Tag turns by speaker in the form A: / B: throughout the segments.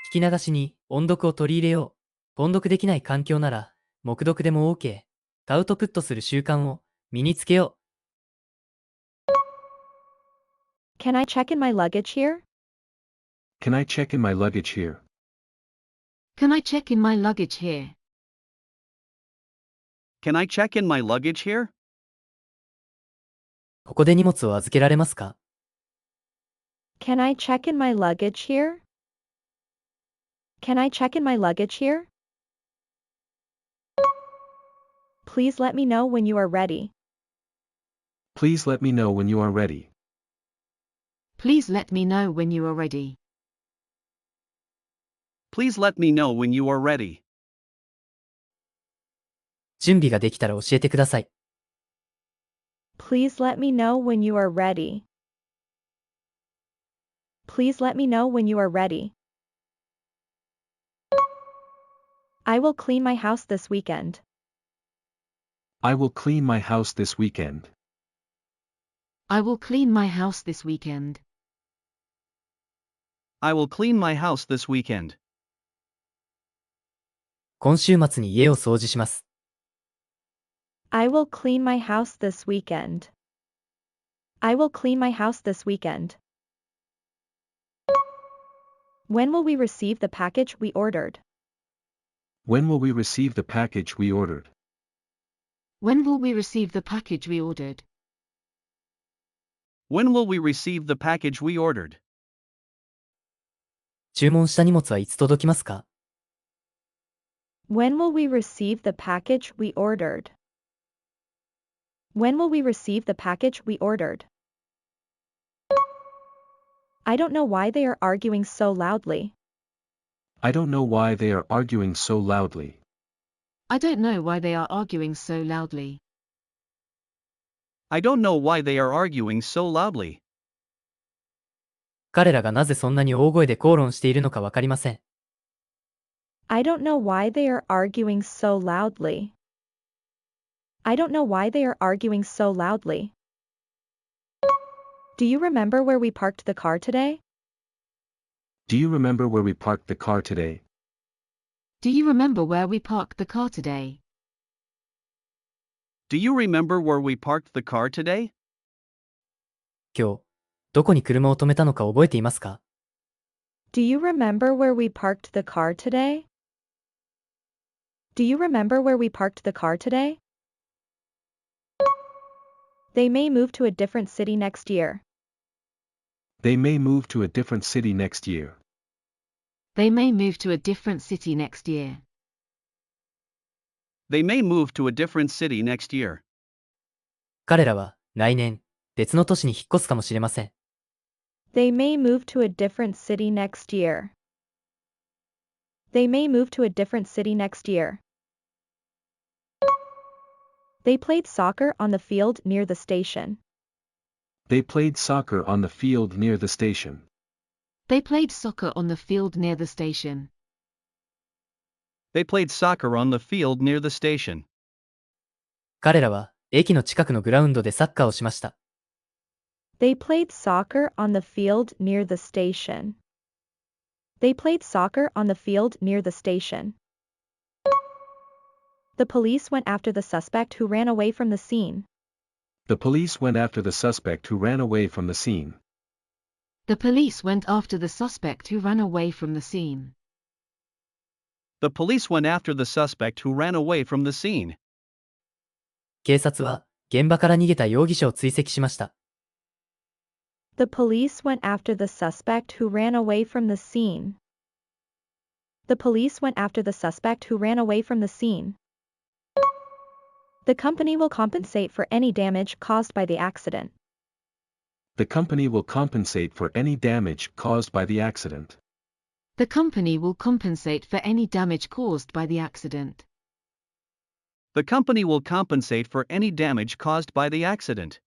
A: 聞き流しに音読を取り入れよう。音読できない環境なら、黙読でも OK。アウトプットする習慣を身につけよう。
B: Can I check in my luggage here?
C: Can I check in my luggage here?
D: Can I check in my luggage here?
E: Can I check in my luggage here?
A: ここで荷物を預けられますか？
B: Can I check in my luggage here? Can I check in my luggage here? Please let me know when you are ready.
C: Please let me know when you are ready.
D: Please let me know when you are ready.
E: Please let me know when you are ready.
A: 準備ができたら教えてください。
B: Please let me know when you are ready. Please let me know when you are ready. I will clean my house this weekend.
C: I will clean my house this weekend.
D: I will clean my house this weekend.
E: I will clean my house this weekend.
A: 今週末に家を掃除します。
B: I will clean my house this weekend. I will clean my house this weekend. When will we receive the package we ordered?
C: When will we receive the package we ordered?
D: When will we receive the package we ordered?
E: When will we receive the package we ordered?
A: 注文した荷物はいつ届きますか？
B: When will we receive the package we ordered? When will we receive the package we ordered? I don't know why they are arguing so loudly.
C: I don't know why they are arguing so loudly.
D: I don't know why they are arguing so loudly.
E: I don't know why they are arguing so loudly.
A: 彼らがなぜそんなに大声で口論しているのかわかりません。
B: I don't know why they are arguing so loudly. I don't know why they are arguing so loudly. Do you remember where we parked the car today?
C: Do you remember where we parked the car today?
D: Do you remember where we parked the car today?
E: Do you remember where we parked the car today?
A: 今日、どこに車を止めたのか覚えていますか？
B: Do you remember where we parked the car today? Do you remember where we parked the car today? They may move to a different city next year.
C: They may move to a different city next year.
D: They may move to a different city next year.
E: They may move to a different city next year.
A: 彼らは来年、別の都市に引っ越すかもしれません。
B: They may move to a different city next year. They may move to a different city next year. They played soccer on the field near the station.
C: They played soccer on the field near the station.
D: They played soccer on the field near the station.
E: They played soccer on the field near the station.
A: 彼らは駅の近くのグラウンドでサッカーをしました。
B: They played soccer on the field near the station. They played soccer on the field near the station. The police went after the suspect who ran away from the scene.
C: The police went after the suspect who ran away from the scene.
D: The police went after the suspect who ran away from the scene.
E: The police went after the suspect who ran away from the scene.
A: 警察は現場から逃げた容疑者を追跡しました。
B: The police went after the suspect who ran away from the scene. The police went after the suspect who ran away from the scene. The company will compensate for any damage caused by the accident.
C: The company will compensate for any damage caused by the accident.
D: The company will compensate for any damage caused by the accident.
E: The company will compensate for any damage caused by the accident.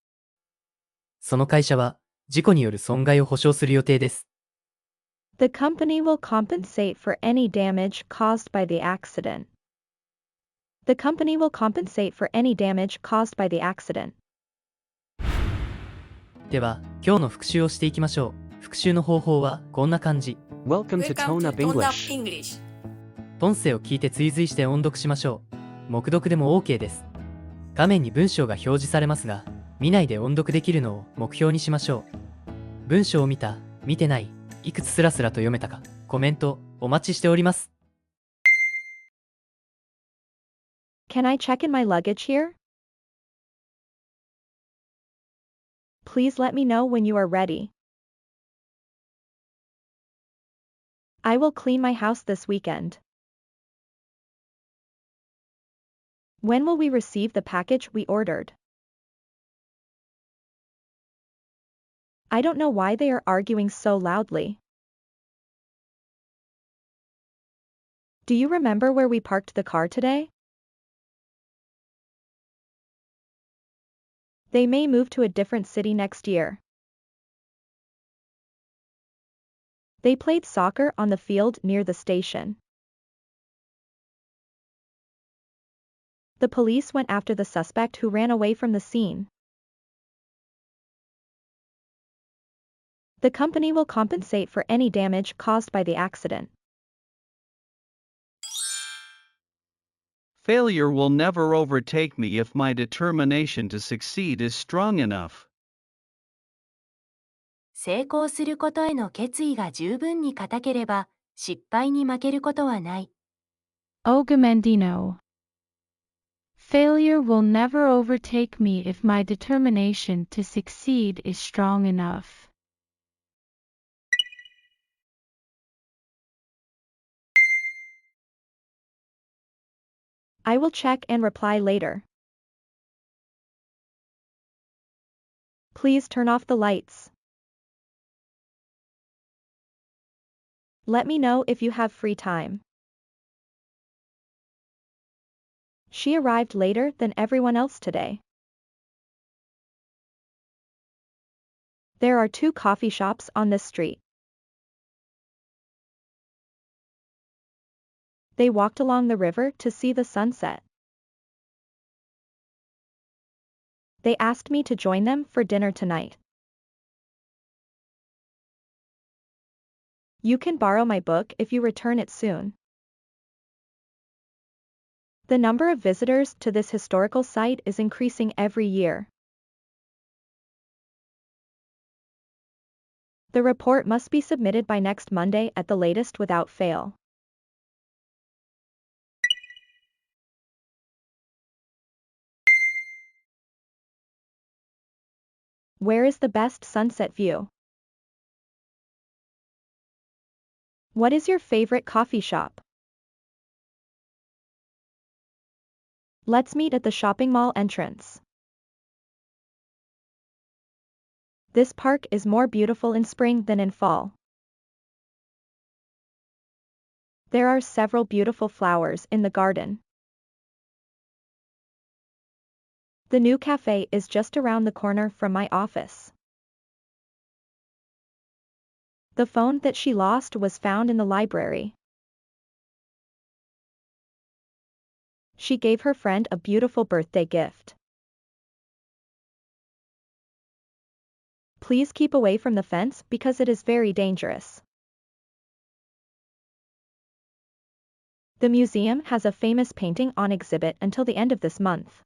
A: その会社は事故による損害を補償する予定です。
B: The company will compensate for any damage caused by the accident. The company will compensate for any damage caused by the accident.
A: では、今日の復習をしていきましょう。復習の方法はこんな感じ。
C: Welcome to Tone Up English.
A: 音声を聞いて追随して音読しましょう。黙読でも OK です。画面に文章が表示されますが、見ないで音読できるのを目標にしましょう。文章を見た、見てない、いくつスラスラと読めたか、コメントお待ちしております。
B: Can I check in my luggage here? Please let me know when you are ready. I will clean my house this weekend. When will we receive the package we ordered? I don't know why they are arguing so loudly. Do you remember where we parked the car today? They may move to a different city next year. They played soccer on the field near the station. The police went after the suspect who ran away from the scene. The company will compensate for any damage caused by the accident.
E: Failure will never overtake me if my determination to succeed is strong enough.
F: 成功することへの決意が十分に固ければ、失敗に負けることはない。
G: Ogamendino. Failure will never overtake me if my determination to succeed is strong enough.
B: I will check and reply later. Please turn off the lights. Let me know if you have free time. She arrived later than everyone else today. There are 2 coffee shops on this street. They walked along the river to see the sunset. They asked me to join them for dinner tonight. You can borrow my book if you return it soon. The number of visitors to this historical site is increasing every year. The report must be submitted by next Monday at the latest without fail. Where is the best sunset view? What is your favorite coffee shop? Let's meet at the shopping mall entrance. This park is more beautiful in spring than in fall. There are several beautiful flowers in the garden. The new cafe is just around the corner from my office. The phone that she lost was found in the library. She gave her friend a beautiful birthday gift. Please keep away from the fence because it is very dangerous. The museum has a famous painting on exhibit until the end of this month.